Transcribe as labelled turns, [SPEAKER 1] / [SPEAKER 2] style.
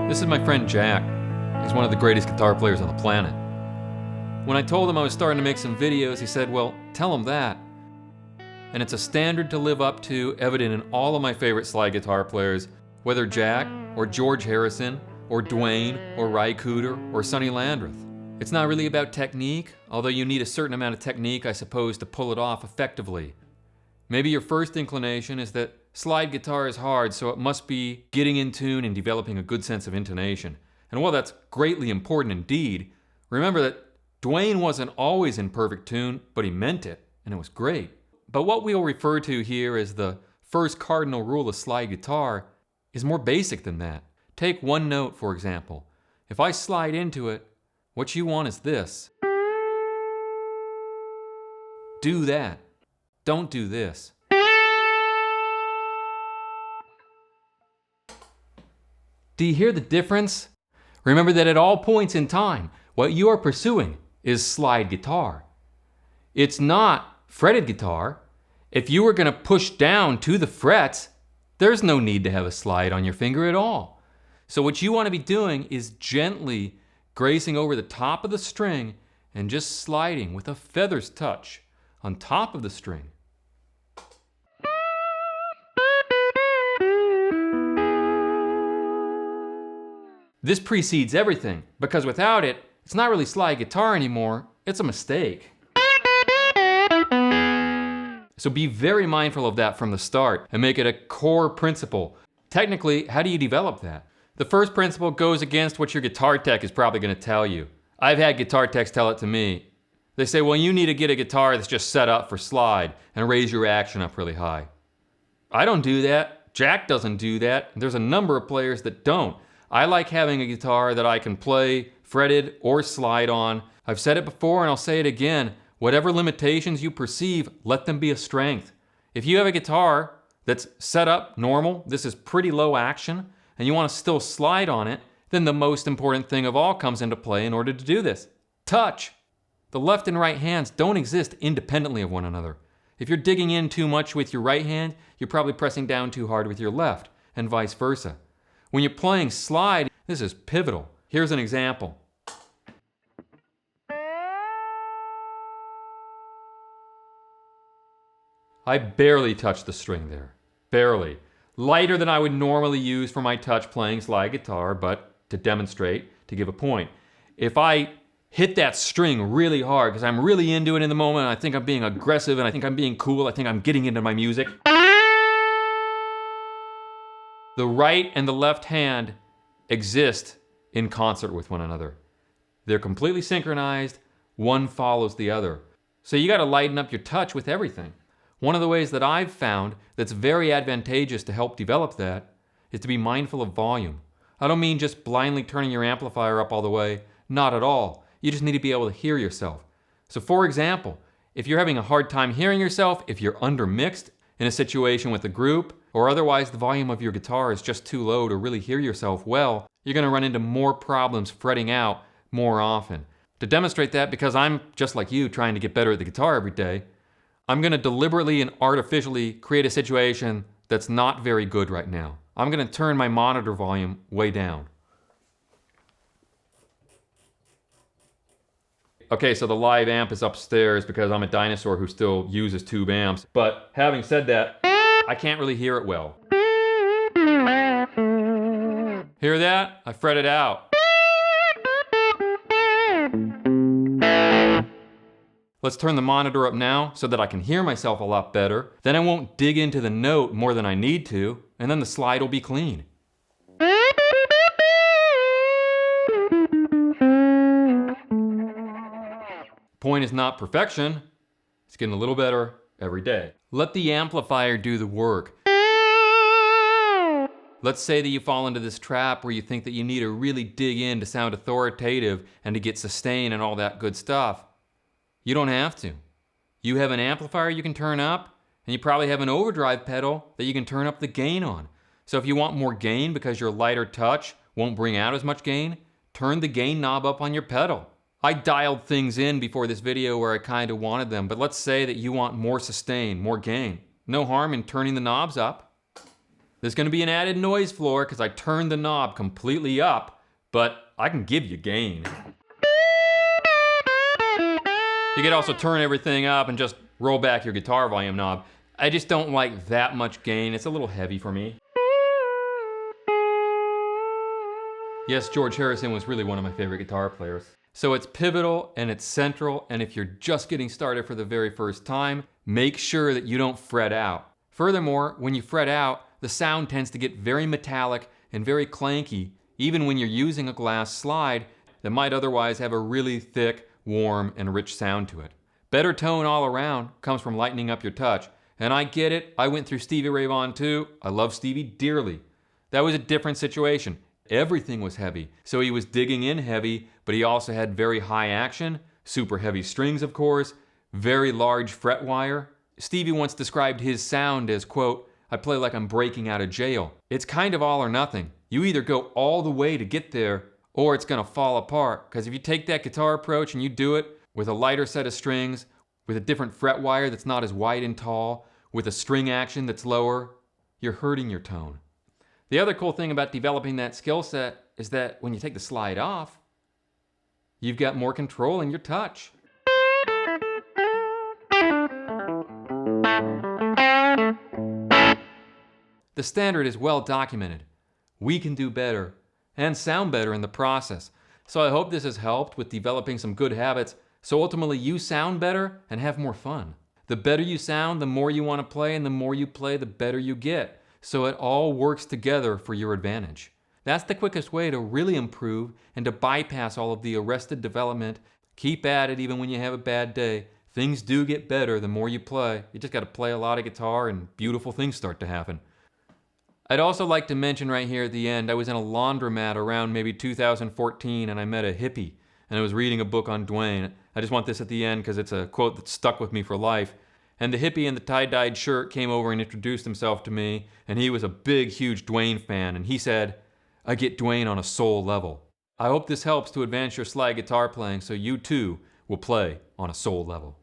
[SPEAKER 1] This is my friend Jack. He's one of the greatest guitar players on the planet. When I told him I was starting to make some videos, he said, well, tell him that. And it's a standard to live up to, evident in all of my favorite slide guitar players, whether Jack, or George Harrison, or Dwayne, or Ry Cooder, or Sonny Landreth. It's not really about technique, although you need a certain amount of technique, I suppose, to pull it off effectively. Maybe your first inclination is that slide guitar is hard, so it must be getting in tune and developing a good sense of intonation. And while that's greatly important indeed, remember that Dwayne wasn't always in perfect tune, but he meant it, and it was great. But what we'll refer to here as the first cardinal rule of slide guitar is more basic than that. Take one note, for example. If I slide into it, what you want is this. Do that. Don't do this. Do you hear the difference? Remember that at all points in time, what you are pursuing is slide guitar. It's not fretted guitar. If you were going to push down to the frets, there's no need to have a slide on your finger at all. So what you want to be doing is gently gracing over the top of the string and just sliding with a feather's touch on top of the string. This precedes everything, because without it, it's not really slide guitar anymore, it's a mistake. So be very mindful of that from the start and make it a core principle. Technically, how do you develop that? The first principle goes against what your guitar tech is probably going to tell you. I've had guitar techs tell it to me. They say, well, you need to get a guitar that's just set up for slide and raise your action up really high. I don't do that. Jack doesn't do that. There's a number of players that don't. I like having a guitar that I can play fretted or slide on. I've said it before and I'll say it again. Whatever limitations you perceive, let them be a strength. If you have a guitar that's set up normal, this is pretty low action, and you want to still slide on it, then the most important thing of all comes into play in order to do this. Touch. The left and right hands don't exist independently of one another. If you're digging in too much with your right hand, you're probably pressing down too hard with your left, and vice versa. When you're playing slide, this is pivotal. Here's an example. I barely touched the string there. Barely. Lighter than I would normally use for my touch playing slide guitar, but to demonstrate, to give a point. If I hit that string really hard, because I'm really into it in the moment, and I think I'm being aggressive, and I think I'm being cool, I think I'm getting into my music, the right and the left hand exist in concert with one another. They're completely synchronized, one follows the other. So you gotta lighten up your touch with everything. One of the ways that I've found that's very advantageous to help develop that is to be mindful of volume. I don't mean just blindly turning your amplifier up all the way, not at all. You just need to be able to hear yourself. So for example, if you're having a hard time hearing yourself, if you're undermixed in a situation with a group, or otherwise the volume of your guitar is just too low to really hear yourself well, you're going to run into more problems fretting out more often. To demonstrate that, because I'm just like you trying to get better at the guitar every day, I'm going to deliberately and artificially create a situation that's not very good right now. I'm going to turn my monitor volume way down. Okay, so the live amp is upstairs because I'm a dinosaur who still uses tube amps. But having said that, I can't really hear it well. Hear that? I fret it out. Let's turn the monitor up now so that I can hear myself a lot better. Then I won't dig into the note more than I need to, and then the slide will be clean. Point is not perfection. It's getting a little better every day. Let the amplifier do the work. Let's say that you fall into this trap where you think that you need to really dig in to sound authoritative and to get sustain and all that good stuff. You don't have to. You have an amplifier you can turn up, and you probably have an overdrive pedal that you can turn up the gain on. So if you want more gain because your lighter touch won't bring out as much gain, turn the gain knob up on your pedal. I dialed things in before this video where I kind of wanted them, but let's say that you want more sustain, more gain. No harm in turning the knobs up. There's going to be an added noise floor because I turned the knob completely up, but I can give you gain. You could also turn everything up and just roll back your guitar volume knob. I just don't like that much gain. It's a little heavy for me. Yes, George Harrison was really one of my favorite guitar players. So it's pivotal and it's central, and if you're just getting started for the very first time, make sure that you don't fret out. Furthermore, when you fret out, the sound tends to get very metallic and very clanky, even when you're using a glass slide that might otherwise have a really thick, warm, and rich sound to it. Better tone all around comes from lightening up your touch. And I get it, I went through Stevie Ray Vaughan too. I love Stevie dearly. That was a different situation. Everything was heavy. So he was digging in heavy, but he also had very high action, super heavy strings of course, very large fret wire. Stevie once described his sound as, quote, "I play like I'm breaking out of jail." It's kind of all or nothing. You either go all the way to get there, or it's gonna fall apart. Because if you take that guitar approach and you do it with a lighter set of strings, with a different fret wire that's not as wide and tall, with a string action that's lower, you're hurting your tone. The other cool thing about developing that skill set is that when you take the slide off, you've got more control in your touch. The standard is well documented. We can do better and sound better in the process. So I hope this has helped with developing some good habits so ultimately you sound better and have more fun. The better you sound, the more you want to play, and the more you play, the better you get. So it all works together for your advantage. That's the quickest way to really improve and to bypass all of the arrested development. Keep at it even when you have a bad day. Things do get better the more you play. You just got to play a lot of guitar and beautiful things start to happen. I'd also like to mention right here at the end, I was in a laundromat around maybe 2014 and I met a hippie and I was reading a book on Dwayne. I just want this at the end because it's a quote that stuck with me for life. And the hippie in the tie-dyed shirt came over and introduced himself to me, and he was a big, huge Dwayne fan, and he said, "I get Dwayne on a soul level." I hope this helps to advance your slide guitar playing so you too will play on a soul level.